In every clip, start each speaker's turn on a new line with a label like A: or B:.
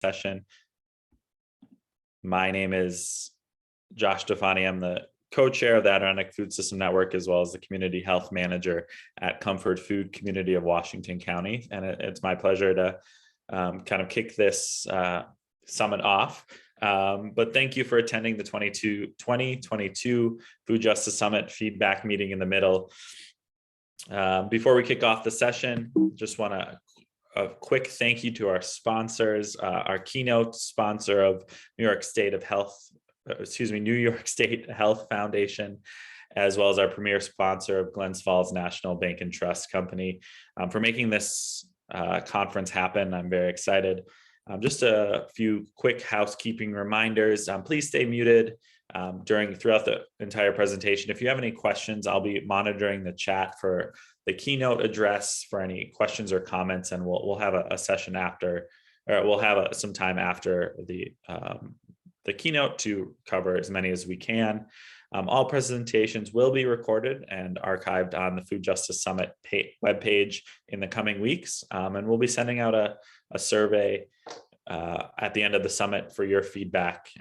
A: session. My name is Josh Defani. I'm the co-chair of the Adirondack Food System Network, as well as the community health manager at Comfort Food Community of Washington County. And it's my pleasure to kind of kick this summit off. But thank you for attending the 2022 Food Justice Summit feedback meeting in the middle. Before we kick off the session, just want to a quick thank you to our sponsors, our keynote sponsor of New York State Health Foundation, as well as our premier sponsor of Glens Falls National Bank and Trust Company, for making this conference happen. I'm very excited. Just a few quick housekeeping reminders. Please stay muted throughout the entire presentation. If you have any questions, I'll be monitoring the chat for the keynote address for any questions or comments, and we'll have a session after, or we'll have some time after the keynote to cover as many as we can. All presentations will be recorded and archived on the Food Justice Summit webpage in the coming weeks, and we'll be sending out a survey at the end of the summit for your feedback,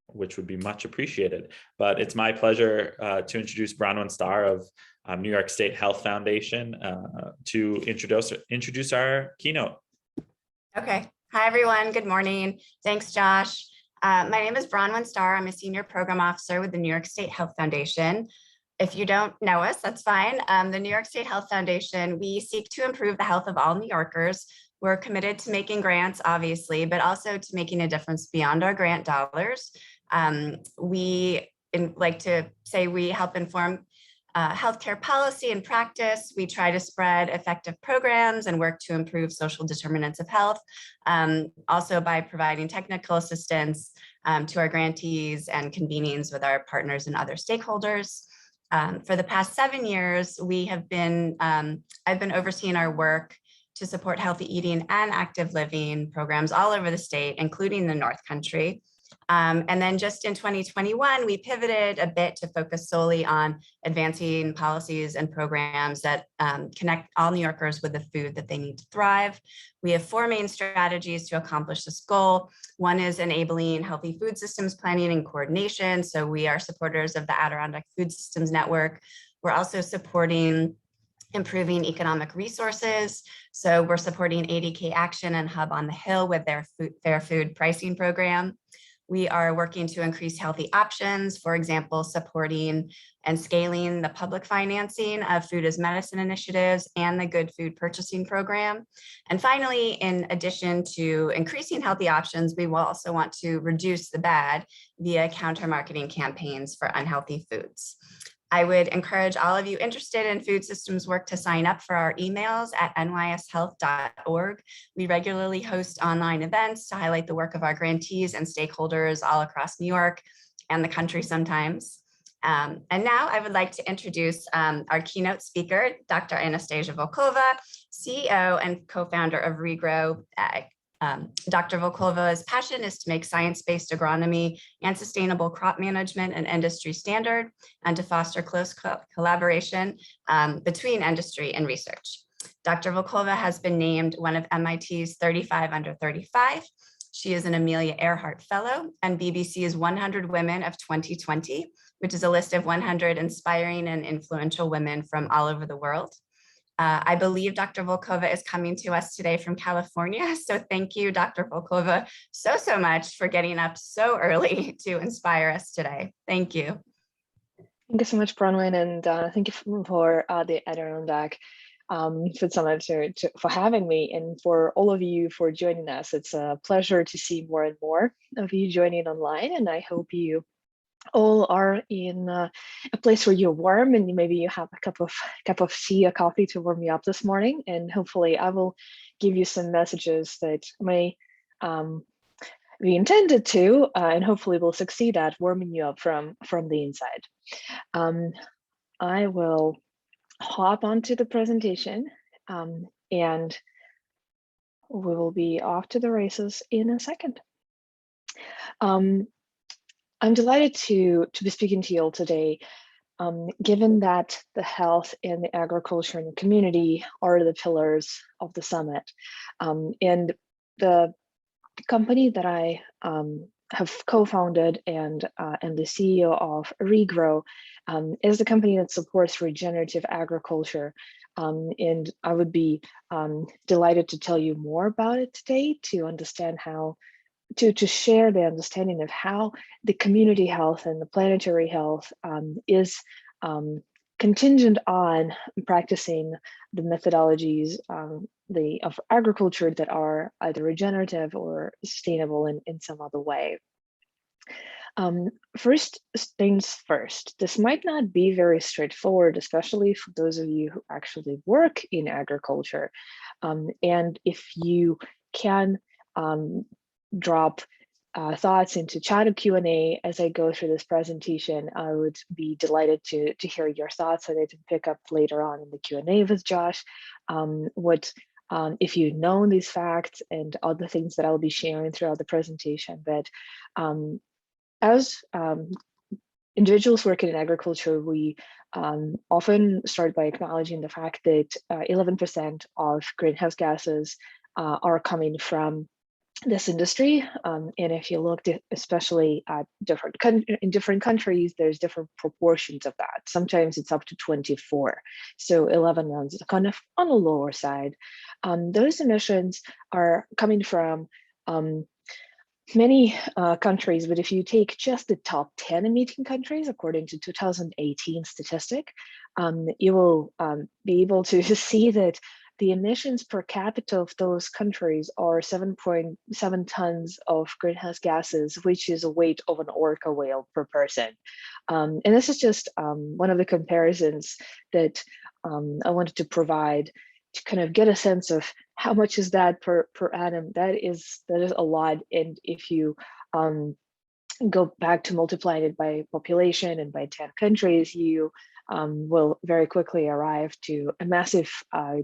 A: which would be much appreciated. But it's my pleasure to introduce Bronwyn Starr of New York State Health Foundation to introduce our keynote.
B: Okay. Hi, everyone. Good morning. Thanks, Josh. My name is Bronwyn Starr. I'm a senior program officer with the New York State Health Foundation. If you don't know us, that's fine. The New York State Health Foundation, we seek to improve the health of all New Yorkers. We're committed to making grants, obviously, but also to making a difference beyond our grant dollars. We like to say we help inform healthcare policy and practice. We try to spread effective programs and work to improve social determinants of health, also by providing technical assistance to our grantees and convenings with our partners and other stakeholders. For the past 7 years, I've been overseeing our work to support healthy eating and active living programs all over the state, including the North Country. And then just in 2021, we pivoted a bit to focus solely on advancing policies and programs that connect all New Yorkers with the food that they need to thrive. We have 4 main strategies to accomplish this goal. One is enabling healthy food systems planning and coordination. So we are supporters of the Adirondack Food Systems Network. We're also supporting improving economic resources. So we're supporting ADK Action and Hub on the Hill with their fair food pricing program. We are working to increase healthy options, for example, supporting and scaling the public financing of food as medicine initiatives and the Good Food Purchasing Program. And finally, in addition to increasing healthy options, we will also want to reduce the bad via counter-marketing campaigns for unhealthy foods. I would encourage all of you interested in food systems work to sign up for our emails at nyshealth.org. We regularly host online events to highlight the work of our grantees and stakeholders all across New York and the country sometimes. And now I would like to introduce our keynote speaker, Dr. Anastasia Volkova, CEO and co-founder of Regrow Ag. Dr. Volkova's passion is to make science-based agronomy and sustainable crop management an industry standard and to foster close collaboration between industry and research. Dr. Volkova has been named one of MIT's 35 under 35. She is an Amelia Earhart Fellow and BBC's 100 Women of 2020, which is a list of 100 inspiring and influential women from all over the world. I believe Dr. Volkova is coming to us today from California. So thank you, Dr. Volkova, so much for getting up so early to inspire us today. Thank you.
C: Thank you so much, Bronwyn, and thank you for the Adirondack Food Summit for having me, and for all of you for joining us. It's a pleasure to see more and more of you joining online, and I hope you all are in a place where you're warm and maybe you have a cup of tea or coffee to warm you up this morning. And hopefully I will give you some messages that may be intended to, and hopefully will succeed at warming you up from the inside. I will hop onto the presentation and we will be off to the races in a second. I'm delighted to be speaking to you all today, given that the health and the agriculture and the community are the pillars of the summit. And the company that I have co-founded and am the CEO of Regrow is the company that supports regenerative agriculture. And I would be delighted to tell you more about it today, to understand how, to share the understanding of how the community health and the planetary health is contingent on practicing the methodologies of agriculture that are either regenerative or sustainable in some other way. First things first, this might not be very straightforward, especially for those of you who actually work in agriculture. And if you can drop thoughts into chat or Q&A as I go through this presentation, I would be delighted to hear your thoughts and to pick up later on in the Q&A with Josh. If you know these facts and other things that I'll be sharing throughout the presentation, but as individuals working in agriculture, we often start by acknowledging the fact that 11% of greenhouse gases are coming from this industry. And if you look especially at in different countries, there's different proportions of that. Sometimes it's up to 24. So 11 is kind of on the lower side. Those emissions are coming from many countries, but if you take just the top 10 emitting countries, according to 2018 statistic, you will be able to see that the emissions per capita of those countries are 7.7 tons of greenhouse gases, which is a weight of an orca whale per person. And this is just one of the comparisons that I wanted to provide to kind of get a sense of how much is that per annum. That is a lot. And if you go back to multiplying it by population and by 10 countries, you will very quickly arrive to a massive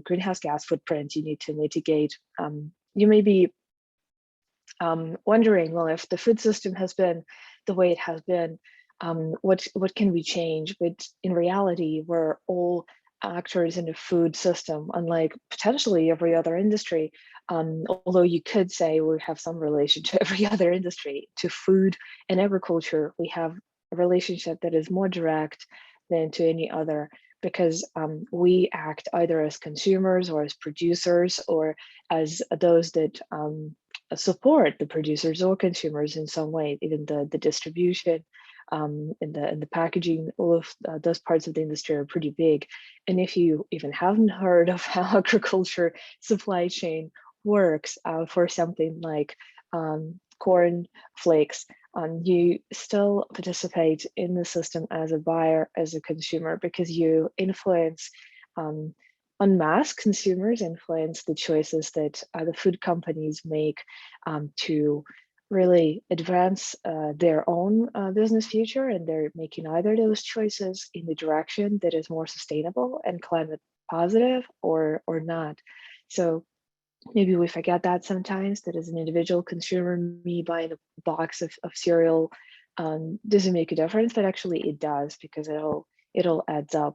C: greenhouse gas footprint you need to mitigate. You may be wondering, well, if the food system has been the way it has been, what can we change? But in reality, we're all actors in the food system, unlike potentially every other industry. Although you could say we have some relation to every other industry, to food and agriculture, we have a relationship that is more direct than to any other, because we act either as consumers or as producers or as those that support the producers or consumers in some way. Even the distribution and the packaging, all of those parts of the industry are pretty big. And if you even haven't heard of how agriculture supply chain works for something like corn flakes, you still participate in the system as a buyer, as a consumer, because you influence, en masse consumers influence the choices that the food companies make to really advance their own business future, and they're making either those choices in the direction that is more sustainable and climate positive or not. So maybe we forget that sometimes, that as an individual consumer, me buying a box of cereal doesn't make a difference, but actually it does, because it'll adds up.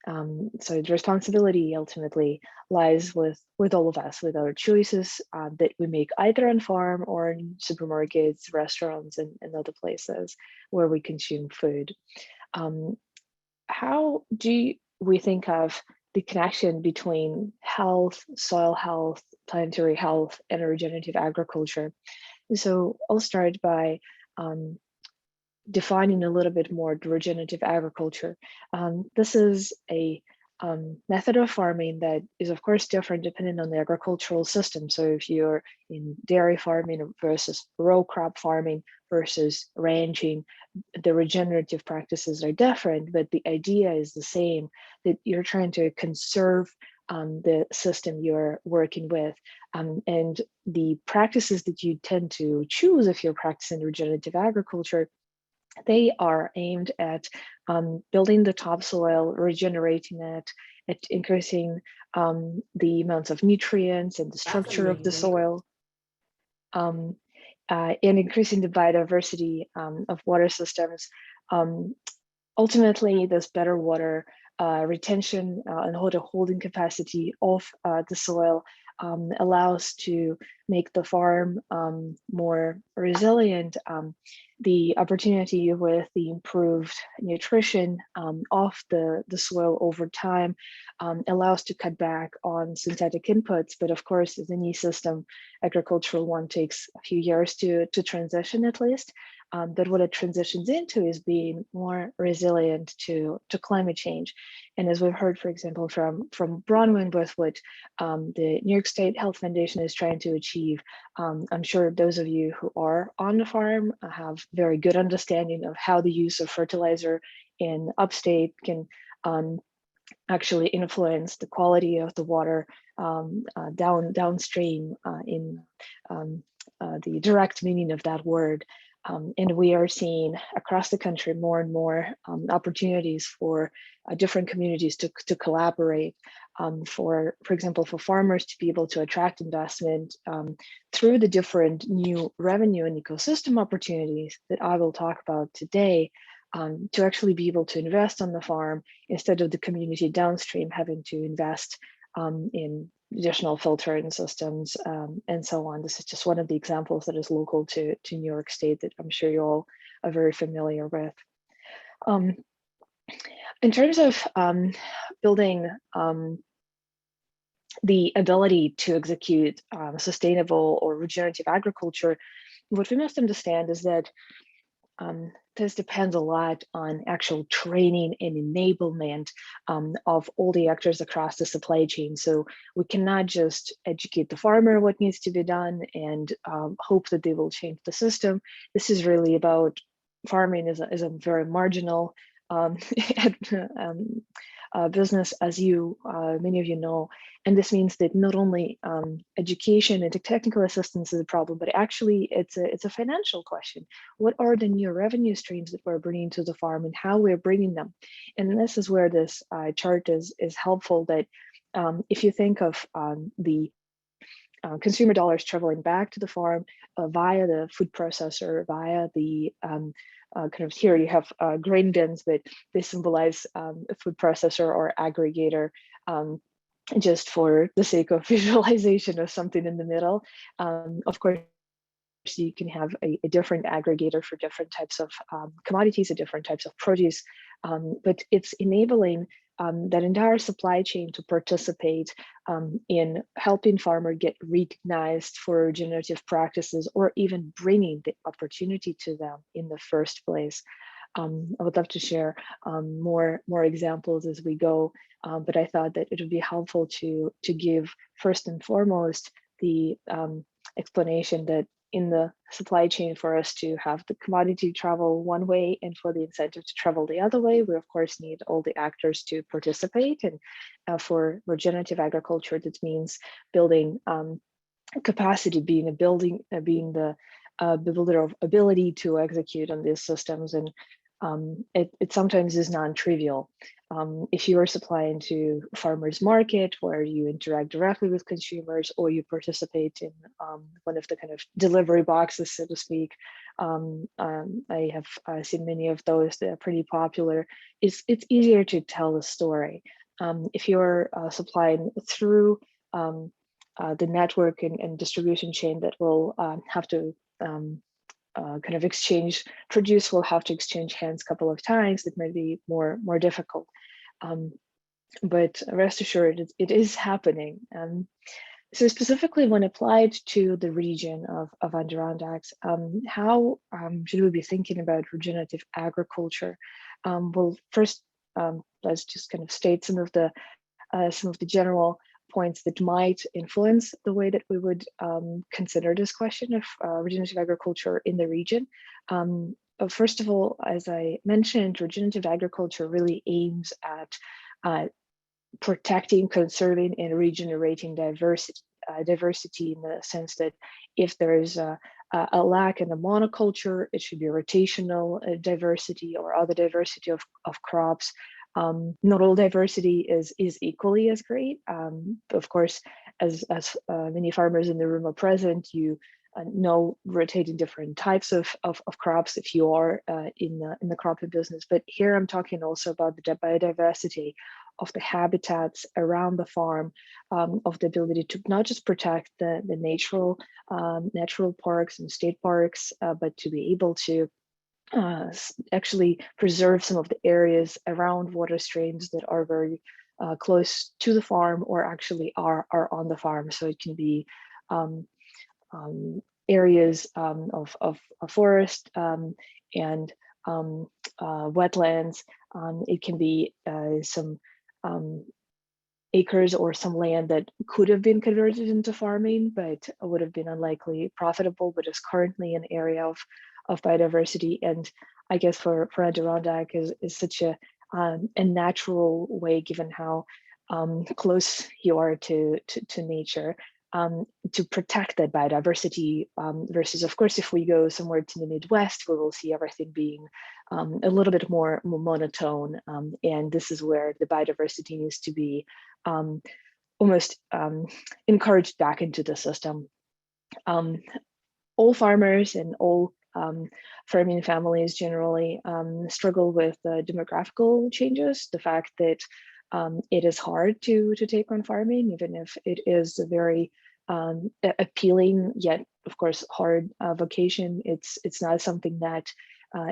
C: So the responsibility ultimately lies with all of us, with our choices that we make either on farm or in supermarkets, restaurants, and other places where we consume food. How do we think of the connection between health, soil health, planetary health, and regenerative agriculture? So I'll start by defining a little bit more regenerative agriculture. This is a method of farming that is, of course, different depending on the agricultural system. So if you're in dairy farming versus row crop farming versus ranching, the regenerative practices are different, but the idea is the same, that you're trying to conserve the system you're working with. And the practices that you tend to choose if you're practicing regenerative agriculture, they are aimed at building the topsoil, regenerating it, at increasing the amounts of nutrients and the structure of the soil, and increasing the biodiversity of water systems. Ultimately, there's better water retention and water holding capacity of the soil, allows to make the farm more resilient. The opportunity with the improved nutrition of the soil over time allows to cut back on synthetic inputs. But of course, as any system, agricultural one takes a few years to transition at least. But what it transitions into is being more resilient to climate change. And as we've heard, for example, from Bronwyn with what the New York State Health Foundation is trying to achieve, I'm sure those of you who are on the farm have very good understanding of how the use of fertilizer in upstate can actually influence the quality of the water downstream in the direct meaning of that word. And we are seeing across the country more and more opportunities for different communities to collaborate. For example, for farmers to be able to attract investment through the different new revenue and ecosystem opportunities that I will talk about today, to actually be able to invest on the farm instead of the community downstream having to invest in additional filtering systems and so on. This is just one of the examples that is local to New York State that I'm sure you all are very familiar with. In terms of building the ability to execute sustainable or regenerative agriculture, what we must understand is that this depends a lot on actual training and enablement of all the actors across the supply chain. So we cannot just educate the farmer what needs to be done and hope that they will change the system. This is really about farming is a very marginal business, as many of you know. And this means that not only education and technical assistance is a problem, but actually it's a financial question. What are the new revenue streams that we're bringing to the farm and how we're bringing them? And this is where this chart is helpful, that if you think of the consumer dollars traveling back to the farm via the food processor, via the kind of, here you have grain bins, but they symbolize a food processor or aggregator, just for the sake of visualization of something in the middle. Of course, you can have a different aggregator for different types of commodities, or different types of produce, but it's enabling that entire supply chain to participate in helping farmer get recognized for regenerative practices, or even bringing the opportunity to them in the first place. I would love to share more examples as we go, but I thought that it would be helpful to give first and foremost the explanation that in the supply chain, for us to have the commodity travel one way and for the incentive to travel the other way, we of course need all the actors to participate. And for regenerative agriculture, that means building capacity, being the builder of ability to execute on these systems. And it sometimes is non-trivial. If you are supplying to farmers market, where you interact directly with consumers, or you participate in one of the kind of delivery boxes, so to speak, I have seen many of those that are pretty popular. It's easier to tell a story. If you're supplying through the network and distribution chain that will have to kind of produce will have to exchange hands a couple of times, it might be more difficult. But rest assured, it is happening. So specifically when applied to the region of Adirondacks, how should we be thinking about regenerative agriculture? Well, first, let's just kind of state some of the general points that might influence the way that we would consider this question of regenerative agriculture in the region. First of all, as I mentioned, regenerative agriculture really aims at protecting, conserving, and regenerating diversity in the sense that if there is a lack in the monoculture, it should be rotational diversity or other diversity of crops. Not all diversity is equally as great. Of course, as many farmers in the room are present, you know rotating different types of crops if you are in the cropping business. But here I'm talking also about the biodiversity the habitats around the farm, of the ability to not just protect the natural parks and state parks, but to be able to actually preserve some of the areas around water streams that are very close to the farm, or actually are on the farm. So it can be areas of forest and wetlands. It can be some acres or some land that could have been converted into farming, but would have been unlikely profitable, but is currently an area of biodiversity. And I guess for Adirondack is such a natural way, given how close you are to nature, to protect that biodiversity, versus, of course, if we go somewhere to the Midwest, we will see everything being a little bit more monotone. And this is where the biodiversity needs to be almost encouraged back into the system. All farmers and all farming families generally struggle with demographical changes. The fact that it is hard to take on farming, even if it is a very appealing yet, of course, hard vocation. It's not something that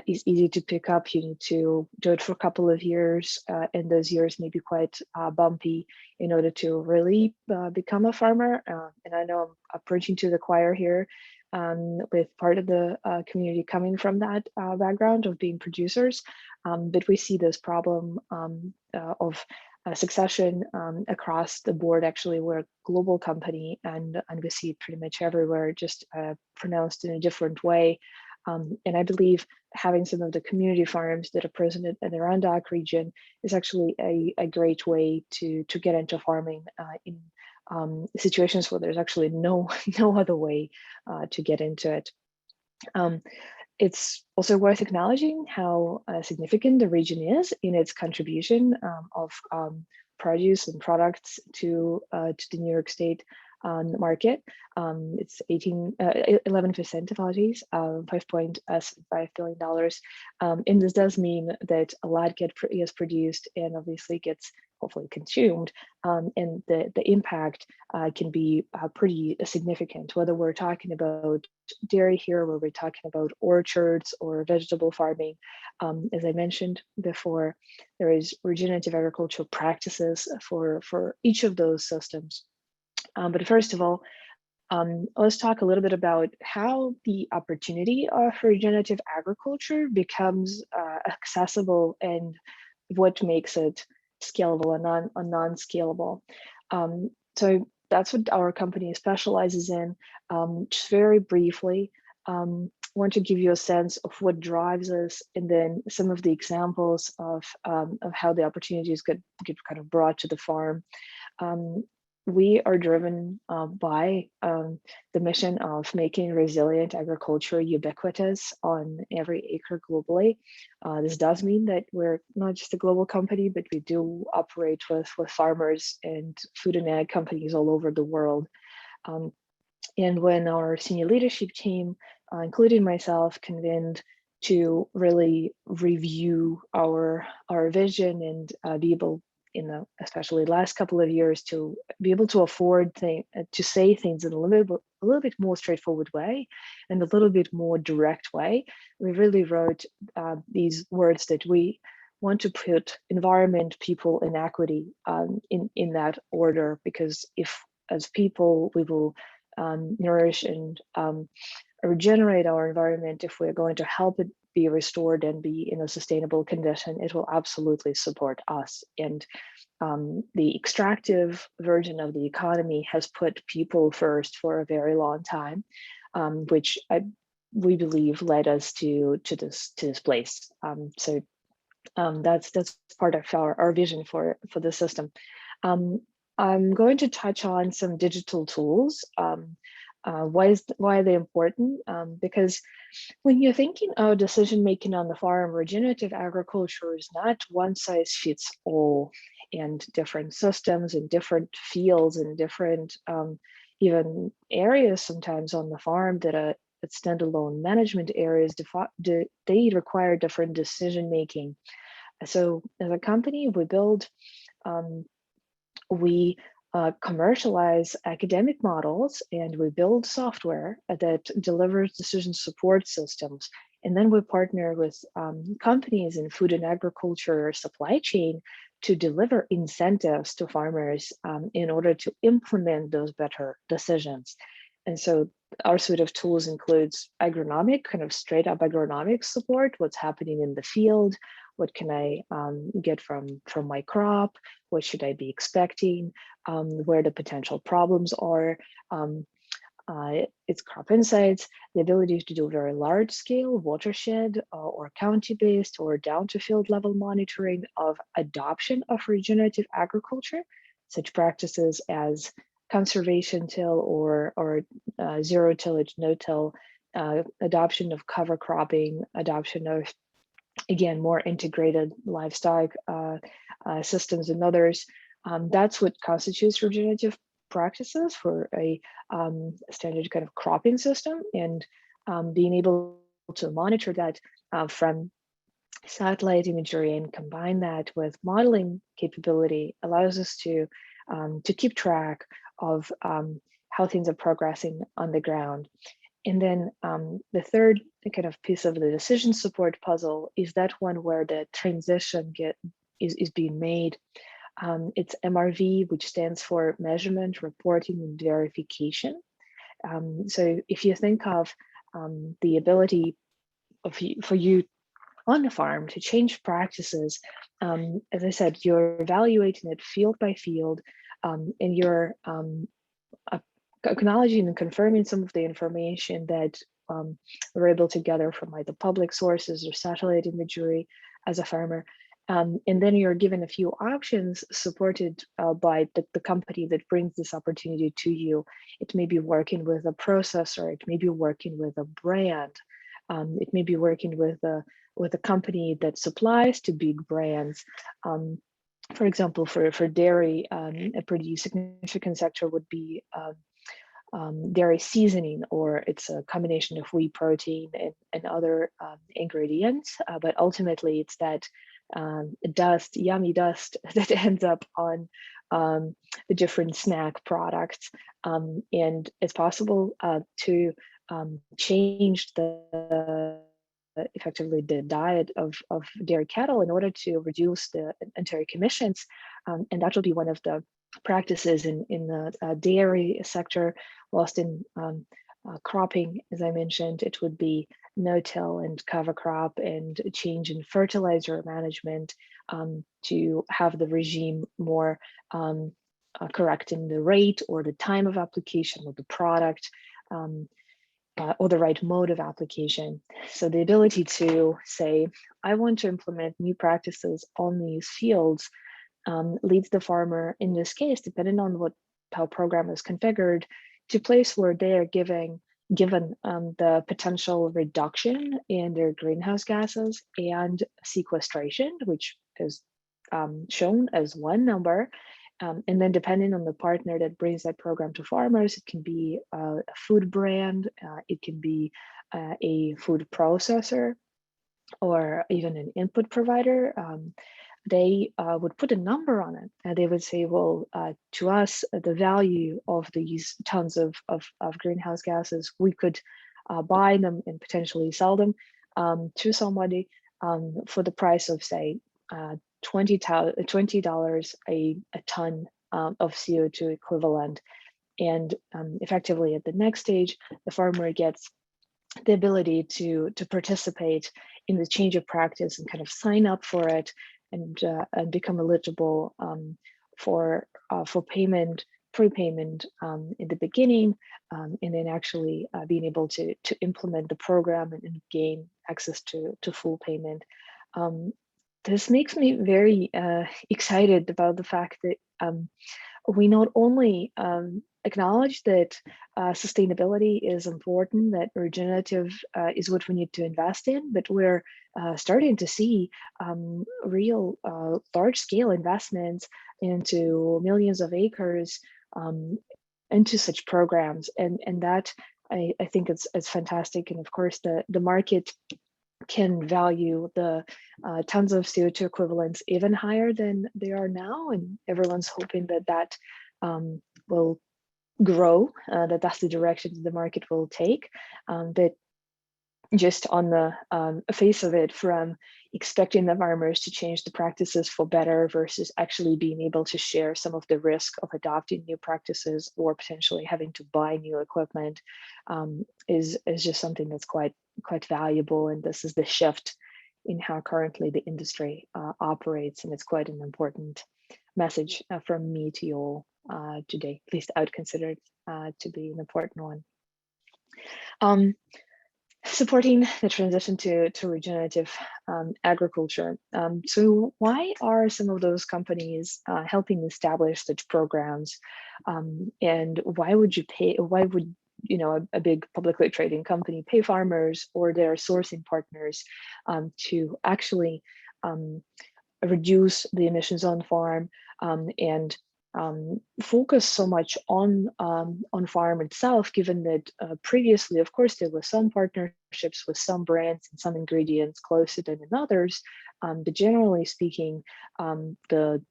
C: is easy to pick up. You need to do it for a couple of years, and those years may be quite bumpy in order to really become a farmer. And I know I'm preaching to the choir here, with part of the community coming from that background of being producers, but we see this problem of succession across the board. Actually, we're a global company, and we see it pretty much everywhere, just pronounced in a different way. And I believe having some of the community farms that are present in the Adirondack region is actually a great way to get into farming in situations where there's actually no other way to get into it. It's also worth acknowledging how significant the region is in its contribution of produce and products to the New York State market. It's 11% apologies, $5.5 billion. And this does mean that a lot gets produced and obviously gets hopefully consumed, and the impact can be pretty significant, whether we're talking about dairy here, where we're talking about orchards or vegetable farming. As I mentioned before, there is regenerative agricultural practices for each of those systems. But first of all, let's talk a little bit about how the opportunity of regenerative agriculture becomes accessible and what makes it scalable and non-scalable. So that's what our company specializes in. Just very briefly, want to give you a sense of what drives us, and then some of the examples of how the opportunities get kind of brought to the farm. We are driven by the mission of making resilient agriculture ubiquitous on every acre globally. This does mean that we're not just a global company, but we do operate with farmers and food and ag companies all over the world. And when our senior leadership team, including myself, convened to really review our vision and be able, in the especially last couple of years, to be able to afford to say things in a little bit more straightforward way and a little bit more direct way, we really wrote these words that we want to put environment, people, and equity in that order, because if as people we will nourish and regenerate our environment, if we're going to help it be restored and be in a sustainable condition, it will absolutely support us. And the extractive version of the economy has put people first for a very long time, which we believe led us to this place. So that's part of our vision for the system. I'm going to touch on some digital tools. Why are they important? Because when you're thinking of decision making on the farm, regenerative agriculture is not one size fits all, and different systems and different fields and different even areas sometimes on the farm that are standalone management areas, they require different decision making. So as a company, we build we commercialize academic models, and we build software that delivers decision support systems. And then we partner with companies in food and agriculture supply chain to deliver incentives to farmers in order to implement those better decisions. And so our suite of tools includes agronomic, kind of straight up agronomic support, what's happening in the field, what can I get from my crop, what should I be expecting, where the potential problems are. It's crop insights, the ability to do very large scale watershed or county-based or down to field level monitoring of adoption of regenerative agriculture, such practices as conservation till or zero tillage, no till, adoption of cover cropping, adoption of, again, more integrated livestock systems and others. That's what constitutes regenerative practices for a standard kind of cropping system, and being able to monitor that from satellite imagery and combine that with modeling capability allows us to keep track of how things are progressing on the ground. And then the third kind of piece of the decision support puzzle is that one where the transition is being made. It's MRV, which stands for measurement, reporting, and verification. So if you think of the ability for you on the farm to change practices, as I said, you're evaluating it field by field, and you're acknowledging and confirming some of the information that we're able to gather from either public sources or satellite imagery as a farmer. And then you're given a few options supported by the company that brings this opportunity to you. It may be working with a processor, it may be working with a brand, it may be working with a company that supplies to big brands. For example, for dairy, a pretty significant sector would be dairy seasoning, or it's a combination of whey protein and other ingredients. But ultimately, it's that dust, yummy dust that ends up on the different snack products. And it's possible to change effectively the diet of dairy cattle in order to reduce the enteric emissions. And that will be one of the practices in the dairy sector, whilst in cropping, as I mentioned, it would be no-till and cover crop and a change in fertilizer management to have the regime more correct in the rate or the time of application of the product, or the right mode of application. So the ability to say, I want to implement new practices on these fields leads the farmer, in this case, depending on how program is configured, to a place where they are given the potential reduction in their greenhouse gases and sequestration, which is shown as one number. And then depending on the partner that brings that program to farmers, it can be a food brand, it can be a food processor, or even an input provider. They would put a number on it. And they would say, well, to us, the value of these tons of greenhouse gases, we could buy them and potentially sell them to somebody for the price of, say, $20 a ton of CO2 equivalent. And effectively at the next stage, the farmer gets the ability to participate in the change of practice and kind of sign up for it and become eligible for payment, prepayment in the beginning, and then actually being able to implement the program and gain access to full payment. This makes me very excited about the fact that we not only acknowledge that sustainability is important, that regenerative is what we need to invest in, but we're starting to see real large-scale investments into millions of acres into such programs, and that I think it's fantastic. And of course, the market can value the tons of CO2 equivalents even higher than they are now, and everyone's hoping that that will grow, that's the direction the market will take. But just on the face of it, from expecting the farmers to change the practices for better versus actually being able to share some of the risk of adopting new practices or potentially having to buy new equipment, is just something that's quite valuable. And this is the shift in how currently the industry operates, and it's quite an important message from me to you all today. At least I would consider it to be an important one. Supporting the transition to regenerative agriculture. So why are some of those companies helping establish such programs? And why would a big publicly trading company pay farmers or their sourcing partners to actually reduce the emissions on farm and focus so much on farm itself, given that previously, of course, there were some partnerships with some brands and some ingredients closer than in others, but generally speaking, the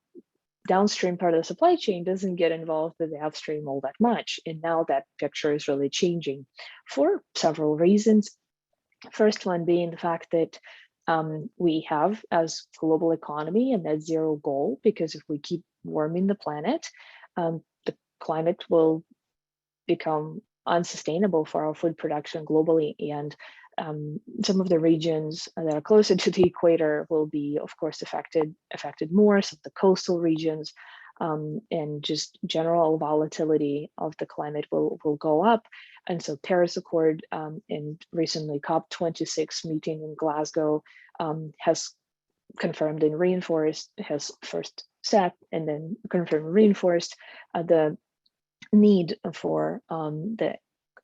C: downstream part of the supply chain doesn't get involved with the upstream all that much. And now that picture is really changing for several reasons. First one being the fact that we have, as global economy, a net zero goal, because if we keep warming the planet, the climate will become unsustainable for our food production globally. And some of the regions that are closer to the equator will be, of course, affected more. So the coastal regions and just general volatility of the climate will go up. And so Paris Accord and recently COP26 meeting in Glasgow has confirmed and reinforced, has first set and then confirmed and reinforced the need for the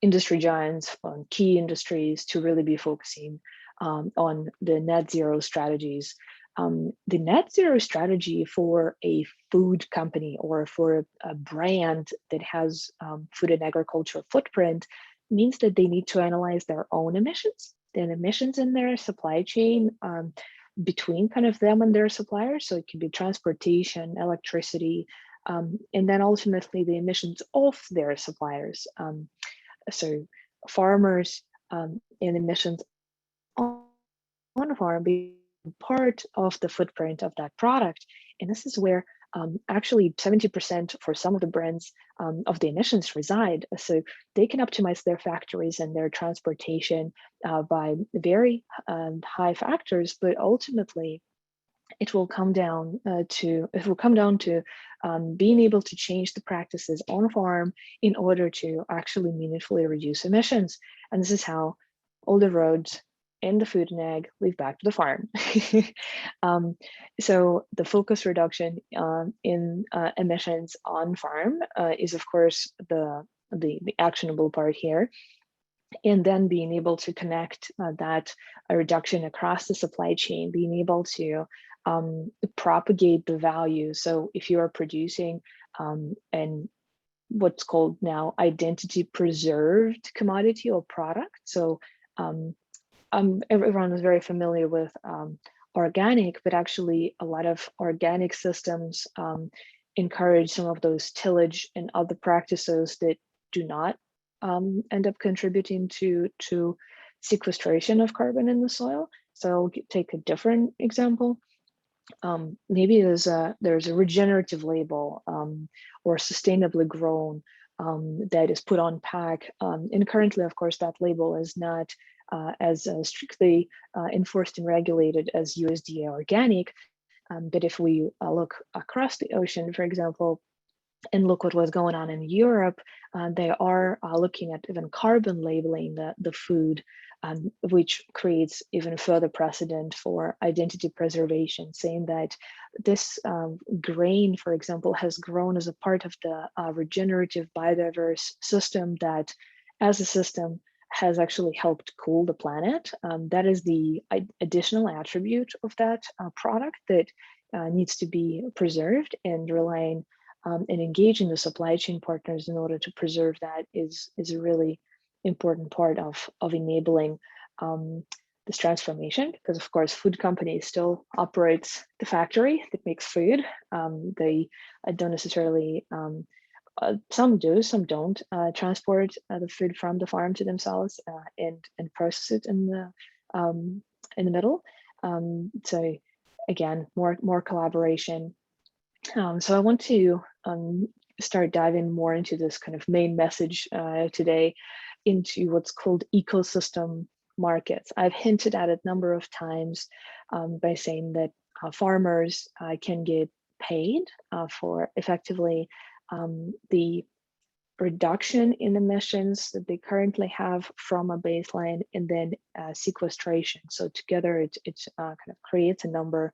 C: industry giants, on key industries, to really be focusing on the net zero strategies. The net zero strategy for a food company or for a brand that has food and agriculture footprint means that they need to analyze their own emissions, and emissions in their supply chain between kind of them and their suppliers. So it can be transportation, electricity, and then ultimately the emissions of their suppliers. So farmers and emissions on a farm being part of the footprint of that product. And this is where actually 70% for some of the brands of the emissions reside. So they can optimize their factories and their transportation by very high factors, but ultimately it will come down to being able to change the practices on farm in order to actually meaningfully reduce emissions. And this is how all the roads in the food and ag lead back to the farm. So the focus reduction in emissions on farm is, of course, the actionable part here. And then being able to connect that reduction across the supply chain, being able to propagate the value. So if you are producing and what's called now identity preserved commodity or product, so everyone is very familiar with organic, but actually a lot of organic systems encourage some of those tillage and other practices that do not end up contributing to sequestration of carbon in the soil. So I'll take a different example. Maybe there's a regenerative label or sustainably grown that is put on pack. And currently, of course, that label is not as strictly enforced and regulated as USDA organic. But if we look across the ocean, for example, and look what was going on in Europe, they are looking at even carbon labeling the food, which creates even further precedent for identity preservation, saying that this grain, for example, has grown as a part of the regenerative biodiverse system that, as a system, has actually helped cool the planet. That is the additional attribute of that product that needs to be preserved, and relying and engaging the supply chain partners in order to preserve that is a really important part of enabling this transformation, because of course food company still operates the factory that makes food. They don't necessarily, some do, some don't, transport the food from the farm to themselves and process it in the middle. So again, more collaboration. So I want to start diving more into this kind of main message today, into what's called ecosystem markets. I've hinted at it a number of times by saying that farmers can get paid for effectively the reduction in emissions that they currently have from a baseline, and then sequestration. So together it kind of creates a number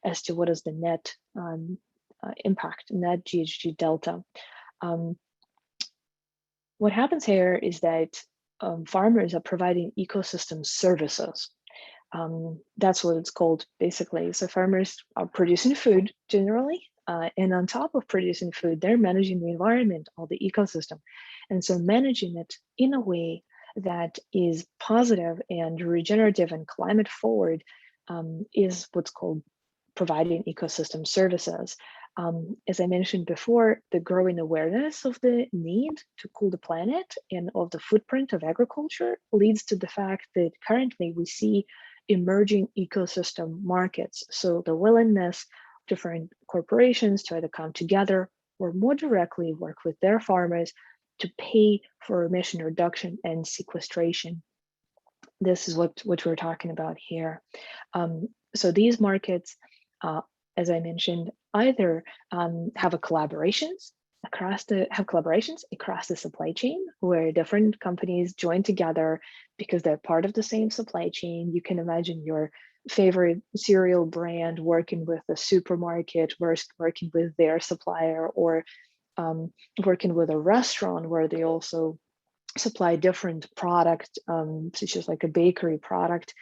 C: as to what is the net impact, net GHG delta. What happens here is that farmers are providing ecosystem services. That's what it's called, basically. So farmers are producing food generally, and on top of producing food, they're managing the environment or the ecosystem. And so managing it in a way that is positive and regenerative and climate forward is what's called providing ecosystem services. As I mentioned before, the growing awareness of the need to cool the planet and of the footprint of agriculture leads to the fact that currently we see emerging ecosystem markets. So the willingness of different corporations to either come together or more directly work with their farmers to pay for emission reduction and sequestration. This is what we're talking about here. So these markets, as I mentioned, either have collaborations across the supply chain, where different companies join together because they're part of the same supply chain. You can imagine your favorite cereal brand working with a supermarket, working with their supplier, or working with a restaurant where they also supply different product, such as like a bakery product.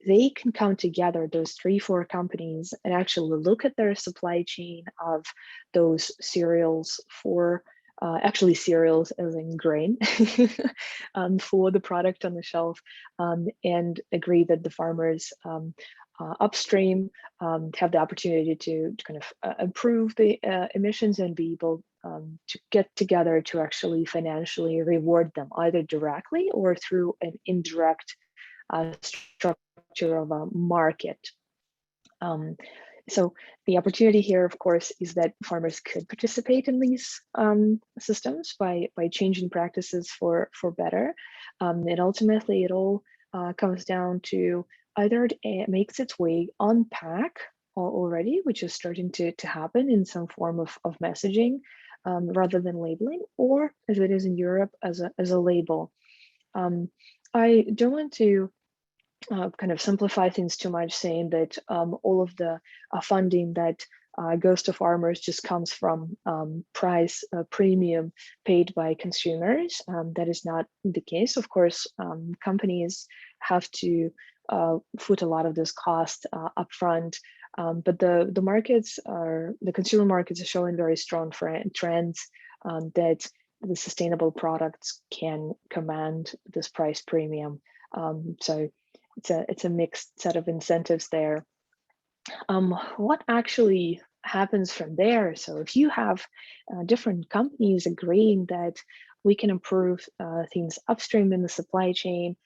C: They can come together, those 3-4 companies, and actually look at their supply chain of those cereals for actually cereals as in grain for the product on the shelf, and agree that the farmers upstream have the opportunity to kind of improve the emissions and be able to get together to actually financially reward them, either directly or through an indirect structure of a market. So the opportunity here, of course, is that farmers could participate in these systems by changing practices for better. And ultimately, it all comes down to either it makes its way on pack already, which is starting to happen in some form of messaging rather than labeling, or as it is in Europe as a label. I don't want to kind of simplify things too much, saying that all of the funding that goes to farmers just comes from price premium paid by consumers. That is not the case. Of course, companies have to foot a lot of this cost upfront, but the markets the consumer markets are showing very strong trends that the sustainable products can command this price premium. So it's a mixed set of incentives there. What actually happens from there? So if you have different companies agreeing that we can improve things upstream in the supply chain,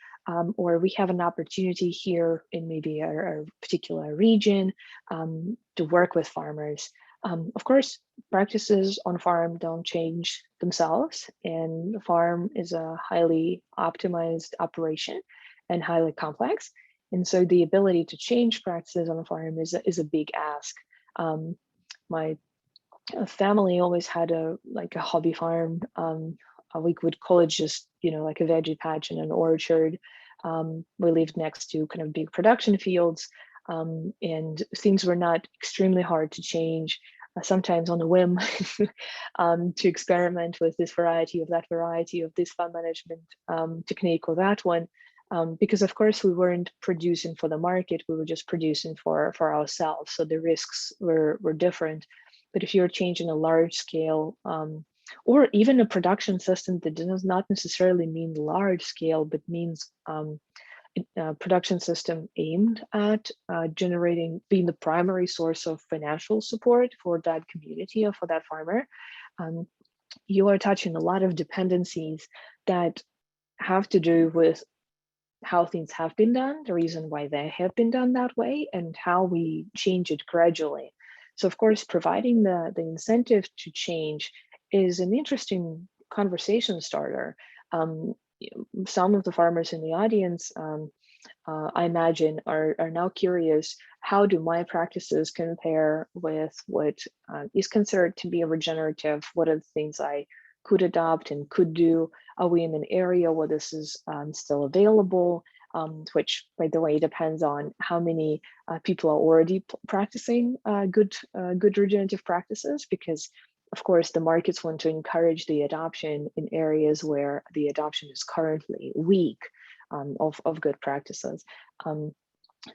C: or we have an opportunity here in maybe our particular region to work with farmers. Of course, practices on farm don't change themselves, and the farm is a highly optimized operation and highly complex. And so the ability to change practices on the farm is a big ask. My family always had a hobby farm. We would call it just, like a veggie patch and an orchard. We lived next to kind of big production fields, and things were not extremely hard to change. Sometimes on a whim, to experiment with this variety, of that variety, of this farm management technique or that one. Because of course we weren't producing for the market, we were just producing for ourselves. So the risks were different. But if you're changing a large scale, or even a production system that does not necessarily mean large scale, but means production system aimed at being the primary source of financial support for that community or for that farmer, you are touching a lot of dependencies that have to do with how things have been done, the reason why they have been done that way, and how we change it gradually. So of course, providing the incentive to change is an interesting conversation starter. Some of the farmers in the audience, I imagine, are now curious, how do my practices compare with what is considered to be a regenerative? What are the things I could adopt and could do? Are we in an area where this is still available? Which, by the way, depends on how many people are already practicing good regenerative practices, because of course the markets want to encourage the adoption in areas where the adoption is currently weak of good practices.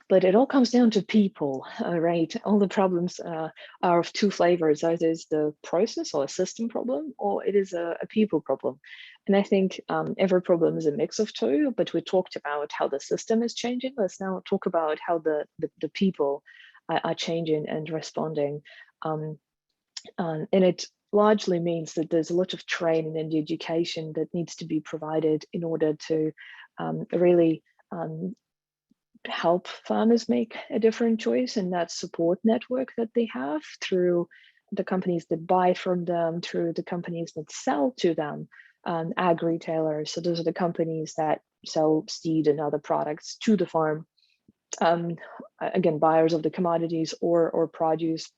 C: But it all comes down to people, right? All the problems are of two flavors. Either it's the process or a system problem, or it is a people problem. And I think every problem is a mix of two, but we talked about how the system is changing. Let's now talk about how the people are changing and responding. And it largely means that there's a lot of training and education that needs to be provided in order to really help farmers make a different choice, and that support network that they have through the companies that buy from them, through the companies that sell to them, ag retailers. So those are the companies that sell seed and other products to the farm. Again, buyers of the commodities or produce.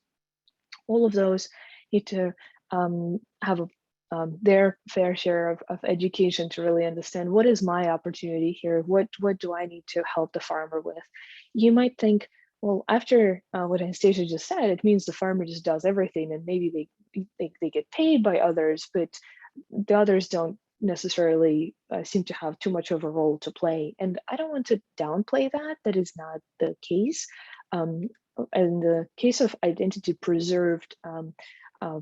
C: All of those need to have their fair share of education to really understand, what is my opportunity here? What do I need to help the farmer with? You might think, well, after what Anastasia just said, it means the farmer just does everything, and maybe they get paid by others, but the others don't necessarily seem to have too much of a role to play. And I don't want to downplay that. That is not the case. In the case of identity preserved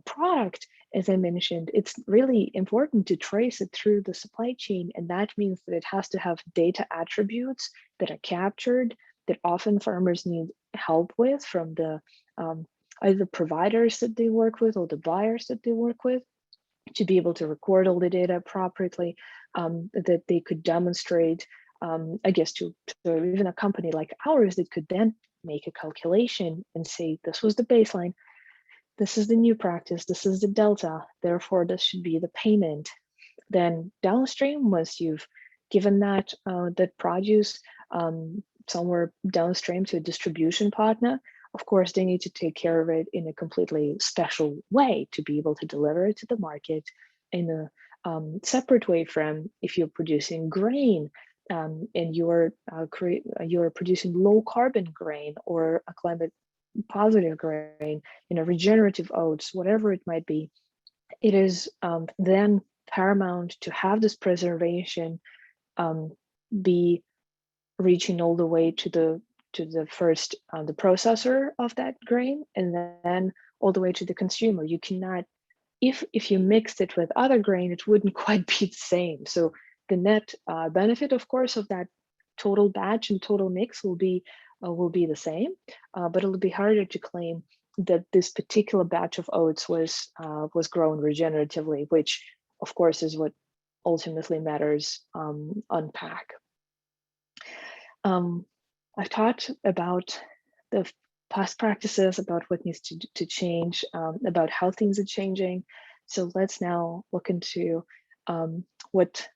C: product, as I mentioned, it's really important to trace it through the supply chain. And that means that it has to have data attributes that are captured, that often farmers need help with from the either providers that they work with or the buyers that they work with, to be able to record all the data appropriately, that they could demonstrate, I guess, to even a company like ours that could then make a calculation and say, this was the baseline, this is the new practice, this is the delta, therefore this should be the payment. Then downstream, once you've given that produce somewhere downstream to a distribution partner, of course they need to take care of it in a completely special way to be able to deliver it to the market in a separate way from if you're producing grain and you're producing low carbon grain or a climate positive grain, regenerative oats, whatever it might be. It is then paramount to have this preservation be reaching all the way to the first the processor of that grain, and then all the way to the consumer. You cannot, if you mixed it with other grain, it wouldn't quite be the same. So the net benefit, of course, of that total batch and total mix will be the same, but it'll be harder to claim that this particular batch of oats was grown regeneratively, which of course is what ultimately matters on pack. I've talked about the past practices, about what needs to change, about how things are changing. So let's now look into what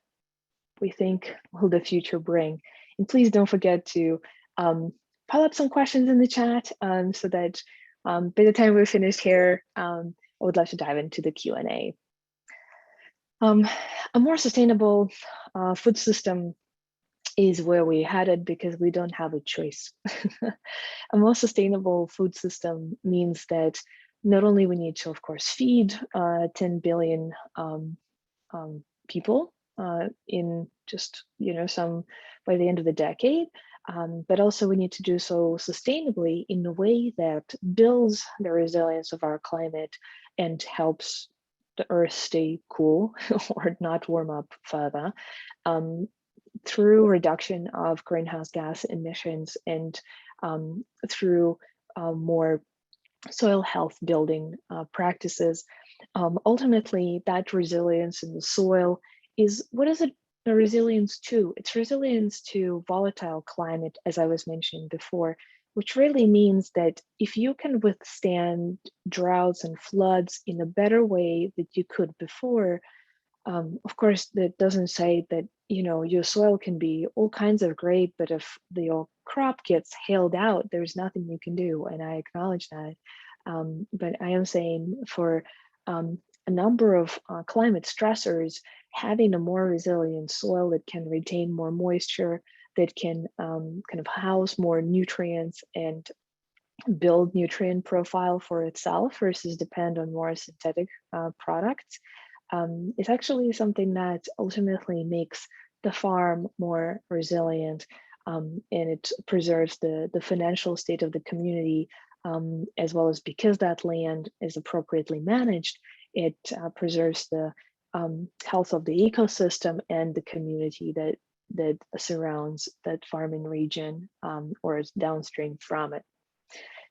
C: we think will the future bring. And please don't forget to pile up some questions in the chat so that by the time we're finished here, I would love to dive into the Q&A. A more sustainable food system is where we're headed because we don't have a choice. A more sustainable food system means that not only we need to, of course, feed 10 billion people in just, some by the end of the decade, but also we need to do so sustainably in a way that builds the resilience of our climate and helps the earth stay cool or not warm up further. through reduction of greenhouse gas emissions and through more soil health building practices. Ultimately, that resilience in the soil is, what is it a resilience to? It's resilience to volatile climate, as I was mentioning before, which really means that if you can withstand droughts and floods in a better way that you could before, of course, that doesn't say that, you know, your soil can be all kinds of great, but if your crop gets hailed out, there's nothing you can do, and I acknowledge that. But I am saying for a number of climate stressors, having a more resilient soil that can retain more moisture, that can kind of house more nutrients and build nutrient profile for itself versus depend on more synthetic products, is actually something that ultimately makes the farm more resilient, and it preserves the financial state of the community, as well as because that land is appropriately managed, it preserves the health of the ecosystem and the community that surrounds that farming region or is downstream from it.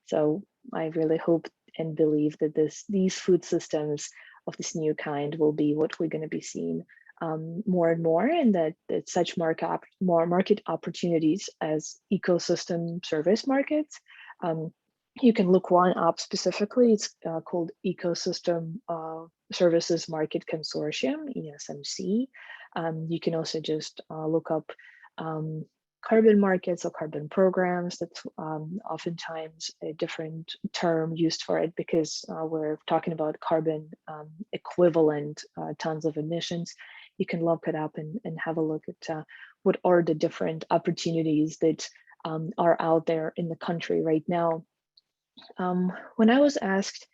C: So I really hope and believe that these food systems of this new kind will be what we're going to be seeing more and more, and that such market opportunities as ecosystem service markets. You can look one up specifically. It's called Ecosystem Services Market Consortium, ESMC. You can also just look up carbon markets or carbon programs. That's oftentimes a different term used for it because we're talking about carbon equivalent tons of emissions. You can look it up and have a look at what are the different opportunities that are out there in the country right now. When I was asked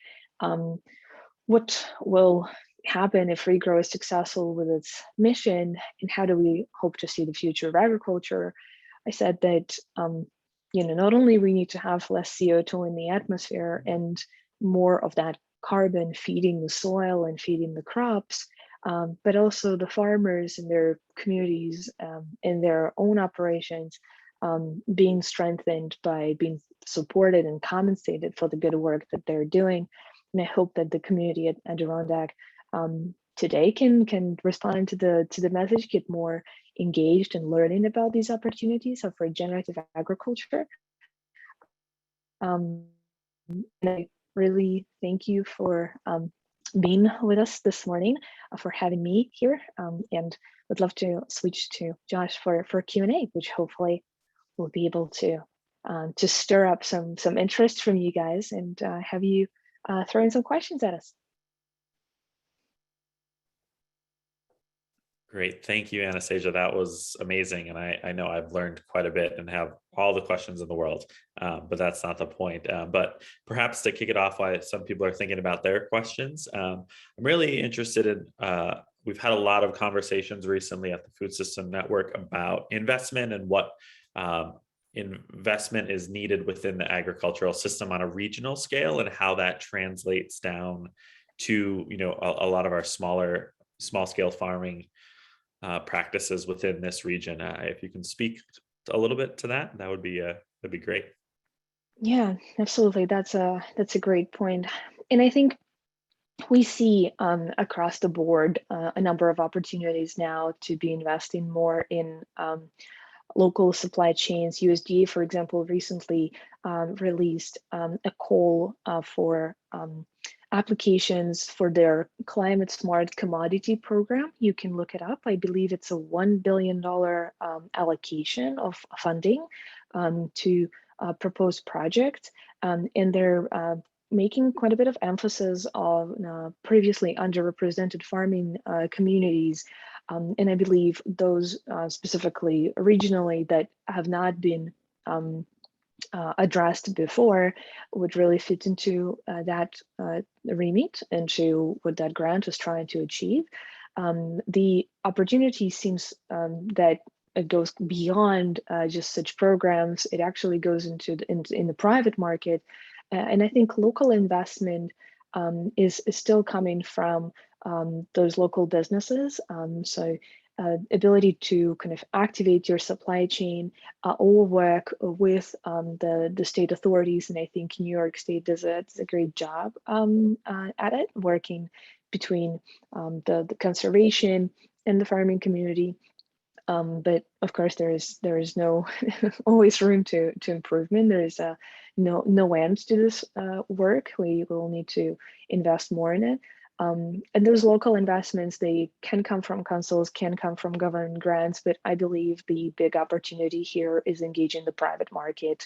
C: what will happen if Regrow is successful with its mission and how do we hope to see the future of agriculture, I said that not only we need to have less CO2 in the atmosphere and more of that carbon feeding the soil and feeding the crops, but also the farmers and their communities in their own operations being strengthened by being supported and compensated for the good work that they're doing. And I hope that the community at Adirondack today can respond to the message, get more engaged in learning about these opportunities of regenerative agriculture. And I really thank you for being with us this morning, for having me here, and would love to switch to Josh for Q&A, which hopefully will be able to stir up some interest from you guys and have you throw in some questions at us.
A: Great. Thank you, Anastasia. That was amazing. And I know I've learned quite a bit and have all the questions in the world, but that's not the point. But perhaps to kick it off, while some people are thinking about their questions, I'm really interested in, we've had a lot of conversations recently at the Food System Network about investment and what investment is needed within the agricultural system on a regional scale and how that translates down to, a lot of our small scale farming practices within this region. If you can speak a little bit to that, that'd be great.
C: Yeah, absolutely. That's a great point. And I think we see across the board a number of opportunities now to be investing more in local supply chains. USDA, for example, recently released a call for applications for their climate smart commodity program. You can look it up. I believe it's a $1 billion allocation of funding to proposed projects. And they're making quite a bit of emphasis on previously underrepresented farming communities. And I believe those specifically regionally that have not been addressed before would really fit into that remit and to what that grant is trying to achieve. The opportunity seems that it goes beyond just such programs. It actually goes into in the private market, and I think local investment is still coming from those local businesses. So ability to kind of activate your supply chain, all work with the state authorities. And I think New York State does a great job at it, working between the conservation and the farming community. But of course, there is no always room to improvement. There is no end to this work. We will need to invest more in it. And those local investments, they can come from councils, can come from government grants, but I believe the big opportunity here is engaging the private market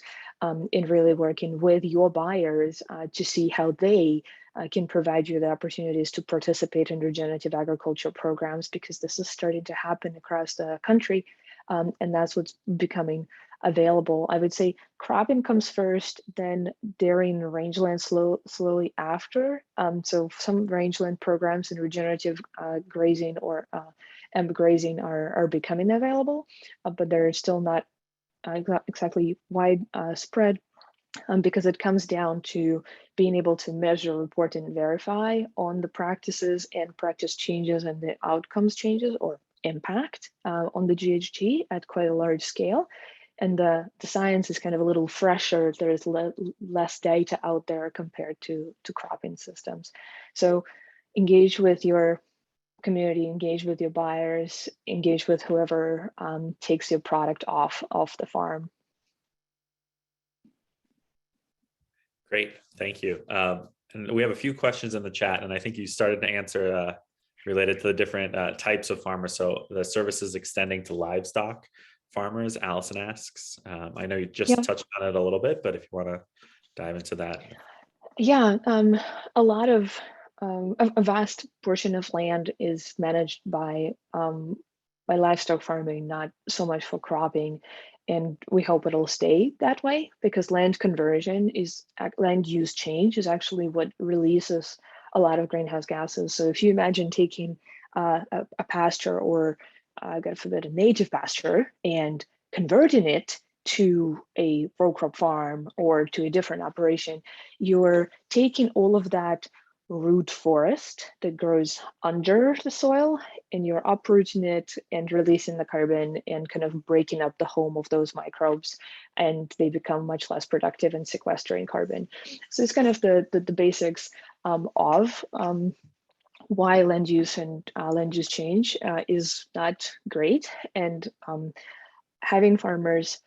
C: in really working with your buyers to see how they can provide you the opportunities to participate in regenerative agriculture programs, because this is starting to happen across the country, and that's what's becoming available. I would say cropping comes first, then dairy and rangeland slowly after. So some rangeland programs and regenerative grazing or grazing are becoming available, but they're still not exactly widespread. Because it comes down to being able to measure, report, and verify on the practices and practice changes and the outcomes changes or impact on the GHG at quite a large scale. And the science is kind of a little fresher. There's less data out there compared to cropping systems. So engage with your community, engage with your buyers, engage with whoever takes your product off the farm.
A: Great, thank you. And we have a few questions in the chat, and I think you started to answer related to the different types of farmers. So the services extending to livestock farmers, Allison asks. I know you just touched on it a little bit, but if you want to dive into that.
C: Yeah, a lot of a vast portion of land is managed by livestock farming, not so much for cropping. And we hope it'll stay that way, because land use change is actually what releases a lot of greenhouse gases. So if you imagine taking a pasture or, God forbid, a native pasture and converting it to a row crop farm or to a different operation, you're taking all of that root forest that grows under the soil, and you're uprooting it and releasing the carbon and kind of breaking up the home of those microbes, and they become much less productive in sequestering carbon. So it's kind of the basics of why land use and land use change is not great, and having farmers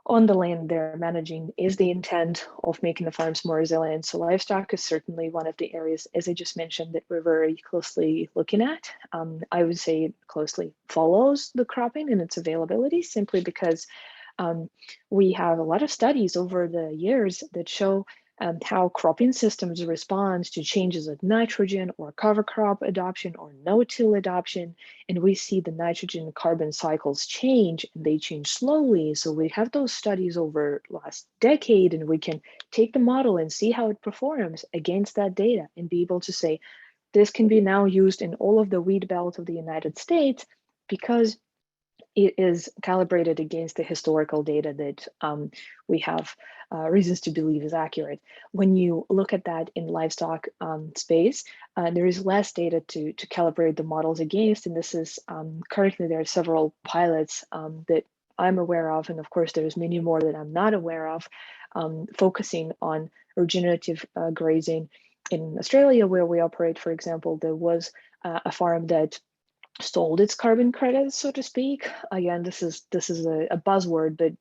C: on the land they're managing is the intent of making the farms more resilient. So livestock is certainly one of the areas, as I just mentioned, that we're very closely looking at. I would say it closely follows the cropping and its availability, simply because we have a lot of studies over the years that show how cropping systems respond to changes of nitrogen or cover crop adoption or no-till adoption. And we see the nitrogen and carbon cycles change, and they change slowly. So we have those studies over the last decade, and we can take the model and see how it performs against that data and be able to say, this can be now used in all of the wheat belt of the United States, because it is calibrated against the historical data that we have reasons to believe is accurate. When you look at that in livestock space, there is less data to calibrate the models against, and this is currently there are several pilots that I'm aware of, and of course there's many more that I'm not aware of, focusing on regenerative grazing. In Australia, where we operate, for example, there was a farm that sold its carbon credits, so to speak. Again, this is a buzzword, but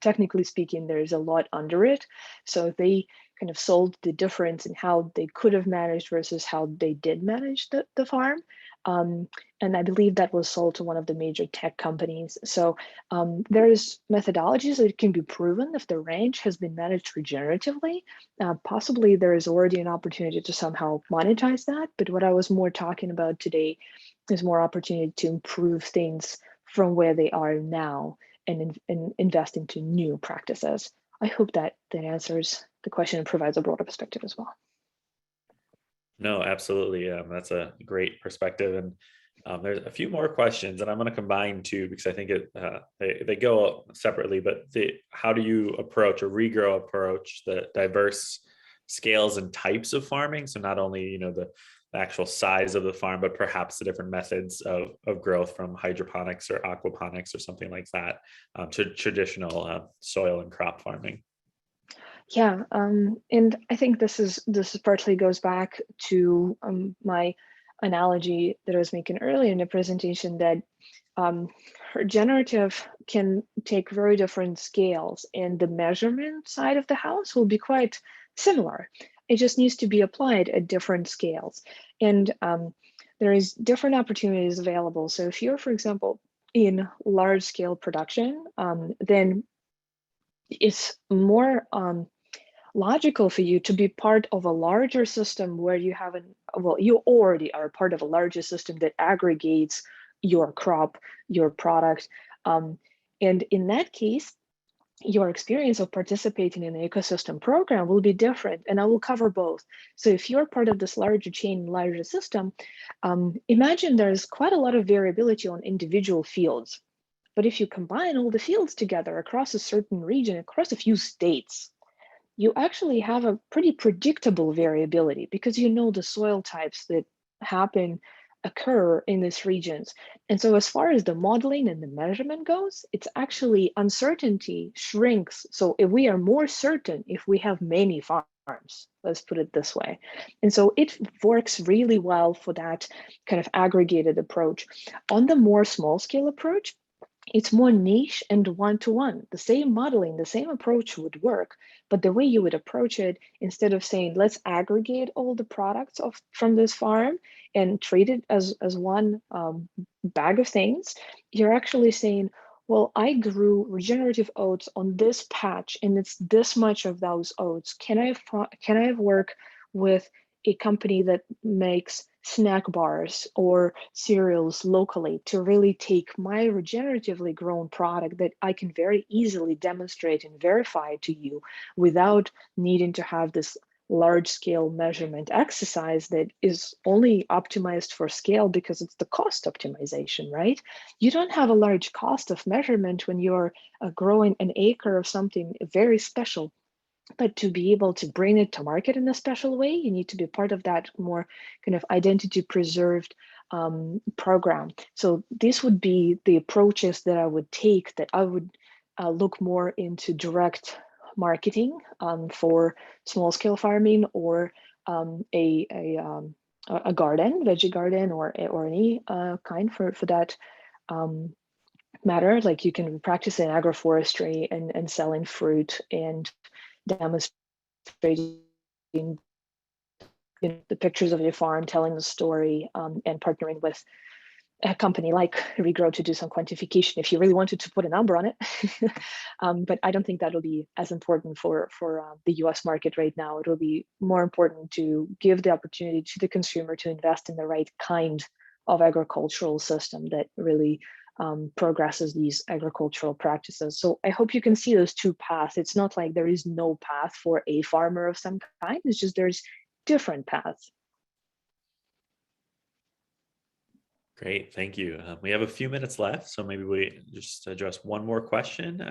C: technically speaking, there's a lot under it. So they kind of sold the difference in how they could have managed versus how they did manage the farm. And I believe that was sold to one of the major tech companies. So there's methodologies that can be proven if the range has been managed regeneratively. Possibly there is already an opportunity to somehow monetize that. But what I was more talking about today is more opportunity to improve things from where they are now and invest into new practices. I hope that answers the question and provides a broader perspective as well.
A: No, absolutely. That's a great perspective. And there's a few more questions, and I'm going to combine two because I think they go separately. But how do you approach the diverse scales and types of farming? So not only the the actual size of the farm, but perhaps the different methods of growth, from hydroponics or aquaponics or something like that, to traditional soil and crop farming.
C: Yeah, and I think this partly goes back to my analogy that I was making earlier in the presentation, that regenerative can take very different scales, and the measurement side of the house will be quite similar. It just needs to be applied at different scales, and there is different opportunities available. So if you're, for example, in large scale production, then it's more logical for you to be part of a larger system where you haven't, well, you already are part of a larger system that aggregates your crop, your product. And in that case, your experience of participating in the ecosystem program will be different, and I will cover both. So if you're part of this larger chain, larger system, imagine there's quite a lot of variability on individual fields. But if you combine all the fields together across a certain region, across a few states, you actually have a pretty predictable variability, because you know the soil types that occur in these regions. And so as far as the modeling and the measurement goes, it's actually uncertainty shrinks. So if we are more certain if we have many farms, let's put it this way. And so it works really well for that kind of aggregated approach. On the more small scale approach, it's more niche and one-to-one. The same modeling, the same approach would work, but the way you would approach it, instead of saying, let's aggregate all the products from this farm and treat it as one bag of things, you're actually saying, well, I grew regenerative oats on this patch, and it's this much of those oats. Can I work with a company that makes snack bars or cereals locally to really take my regeneratively grown product that I can very easily demonstrate and verify to you without needing to have this large scale measurement exercise that is only optimized for scale because it's the cost optimization, right? You don't have a large cost of measurement when you're growing an acre of something very special. But to be able to bring it to market in a special way, you need to be part of that more kind of identity preserved program. So this would be the approaches that I would take, that I would look more into direct marketing for small scale farming, or a garden, veggie garden, or any kind for that matter. Like you can practice in agroforestry and selling fruit and demonstrating the pictures of your farm, telling the story, and partnering with a company like Regrow to do some quantification if you really wanted to put a number on it. But I don't think that will be as important for the US market right now. It will be more important to give the opportunity to the consumer to invest in the right kind of agricultural system that really progresses these agricultural practices. So I hope you can see those two paths. It's not like there is no path for a farmer of some kind. It's just there's different paths.
A: Great, thank you. We have a few minutes left, so maybe we just address one more question,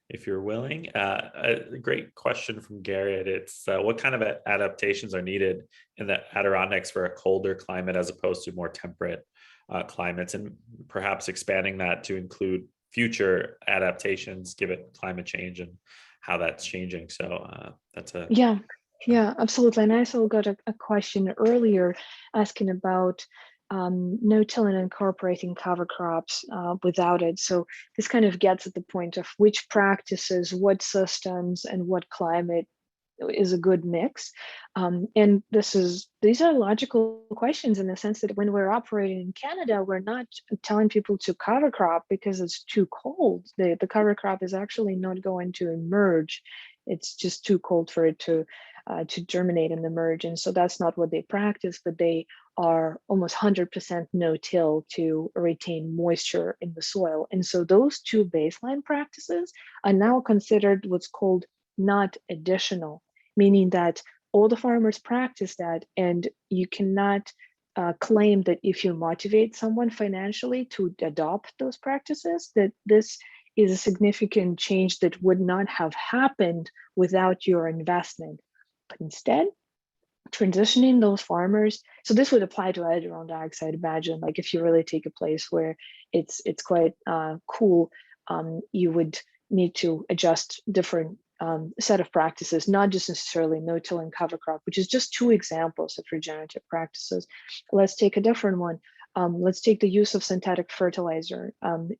A: if you're willing. A great question from Garrett. It's what kind of adaptations are needed in the Adirondacks for a colder climate as opposed to more temperate climates, and perhaps expanding that to include future adaptations given climate change and how that's changing. So that's a
C: yeah, absolutely. And I also got a question earlier asking about no-till and incorporating cover crops without it. So this kind of gets at the point of which practices, what systems, and what climate is a good mix. And these are logical questions in the sense that when we're operating in Canada, we're not telling people to cover crop because it's too cold. The cover crop is actually not going to emerge. It's just too cold for it to germinate and emerge. And so that's not what they practice, but they are almost 100% no-till to retain moisture in the soil. And so those two baseline practices are now considered what's called not additional, meaning that all the farmers practice that, and you cannot claim that if you motivate someone financially to adopt those practices, that this is a significant change that would not have happened without your investment. But instead, transitioning those farmers. So this would apply to Adirondacks, I'd imagine. Like if you really take a place where it's quite cool, you would need to adjust different set of practices, not just necessarily no-till and cover crop, which is just two examples of regenerative practices. Let's take a different one. Let's take the use of synthetic fertilizer.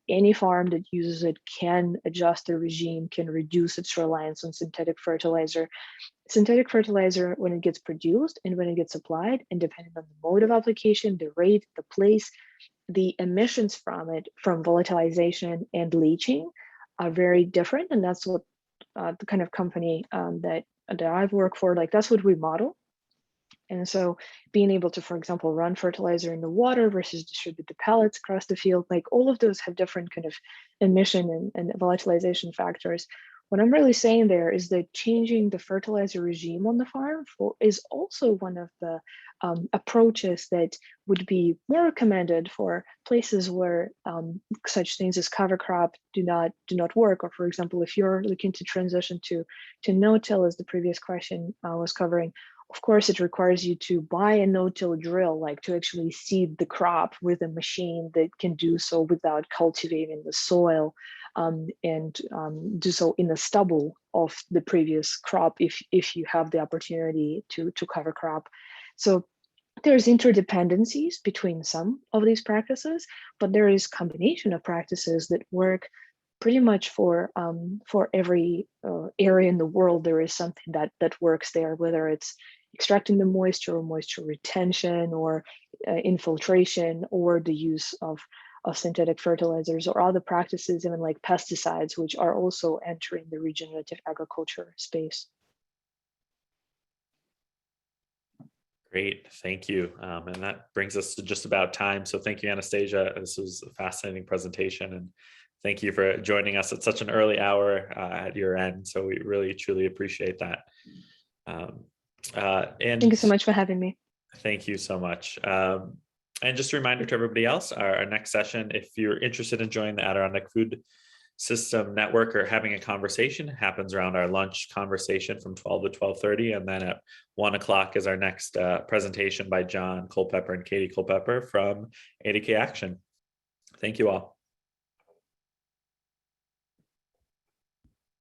C: Any farm that uses it can adjust the regime, can reduce its reliance on synthetic fertilizer. Synthetic fertilizer, when it gets produced and when it gets applied, and depending on the mode of application, the rate, the place, the emissions from it, from volatilization and leaching, are very different. And that's what the kind of company that I've worked for, like that's what we model. And so being able to, for example, run fertilizer in the water versus distribute the pellets across the field, like all of those have different kind of emission and volatilization factors. What I'm really saying there is that changing the fertilizer regime on the farm is also one of the approaches that would be more recommended for places where such things as cover crop do not work. Or for example, if you're looking to transition to no-till, as the previous question was covering, of course, it requires you to buy a no-till drill, like to actually seed the crop with a machine that can do so without cultivating the soil, and do so in the stubble of the previous crop if you have the opportunity to cover crop. So there's interdependencies between some of these practices, but there is combination of practices that work pretty much for every area in the world. There is something that works there, whether it's extracting the moisture or moisture retention or infiltration, or the use of synthetic fertilizers or other practices, even like pesticides, which are also entering the regenerative agriculture space.
A: Great, thank you. And that brings us to just about time. So thank you, Anastasia. This was a fascinating presentation, and thank you for joining us at such an early hour at your end. So we really, truly appreciate that. And
C: thank you so much for having me.
A: Thank you so much. And just a reminder to everybody else, our next session, if you're interested in joining the Adirondack Food System Network or having a conversation, happens around our lunch conversation from 12 to 12:30. And then at 1 o'clock is our next presentation by John Culpepper and Katie Culpepper from ADK Action. Thank you all.